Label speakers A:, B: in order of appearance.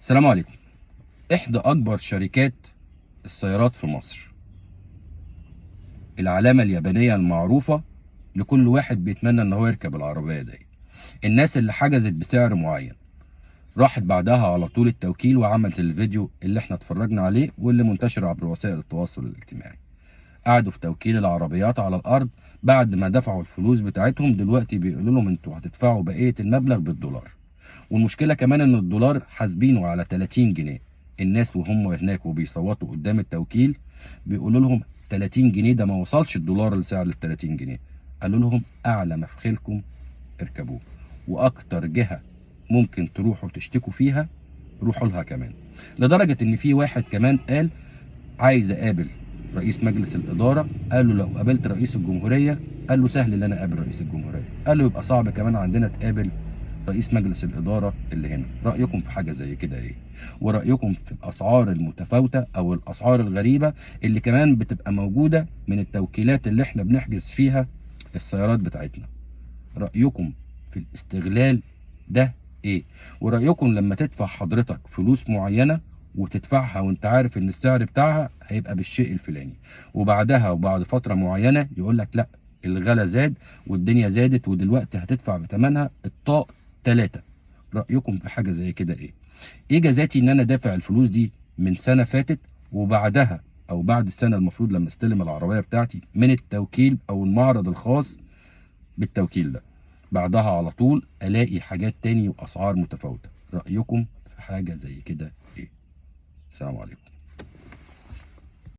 A: السلام عليكم. إحدى أكبر شركات السيارات في مصر، العلامة اليابانية المعروفة لكل واحد بيتمنى إن هو يركب العربية دي. الناس اللي حجزت بسعر معين راحت بعدها على طول التوكيل وعملت الفيديو اللي احنا اتفرجنا عليه واللي منتشر عبر وسائل التواصل الاجتماعي. قعدوا في توكيل العربيات على الأرض بعد ما دفعوا الفلوس بتاعتهم، دلوقتي بيقولوا لهم انتوا هتدفعوا بقية المبلغ بالدولار. والمشكله كمان ان الدولار حاسبينه على 30 جنيه. الناس وهم هناك وبيصوتوا قدام التوكيل بيقولوا لهم 30 جنيه ده ما وصلش الدولار لسعر ال 30 جنيه. قالوا لهم اعلى ما في خيلكم اركبوه، واكتر جهه ممكن تروحوا تشتكوا فيها روحوا لها كمان. لدرجه ان في واحد كمان قال عايز اقابل رئيس مجلس الاداره. قال له لو قابلت رئيس الجمهوريه، قال له سهل ان انا اقابل رئيس الجمهوريه. قال له يبقى صعب كمان عندنا تقابل رئيس مجلس الاداره اللي هنا. رايكم في حاجه زي كده ايه؟ ورايكم في الاسعار المتفاوته او الاسعار الغريبه اللي كمان بتبقى موجوده من التوكيلات اللي احنا بنحجز فيها السيارات بتاعتنا؟ رايكم في الاستغلال ده ايه؟ ورايكم لما تدفع حضرتك فلوس معينه وتدفعها وانت عارف ان السعر بتاعها هيبقى بالشيء الفلاني، وبعدها وبعد فتره معينه يقول لك لا، الغلا زاد والدنيا زادت ودلوقتي هتدفع بثمنها الطاق 3. رايكم في حاجه زي كده ايه؟ ايه جزاتي ان انا دافع الفلوس دي من سنه فاتت، وبعدها او بعد السنه المفروض لما استلم العربيه بتاعتي من التوكيل او المعرض الخاص بالتوكيل ده، بعدها على طول الاقي حاجات تاني واسعار متفاوته؟ رايكم في حاجه زي كده ايه؟ السلام عليكم.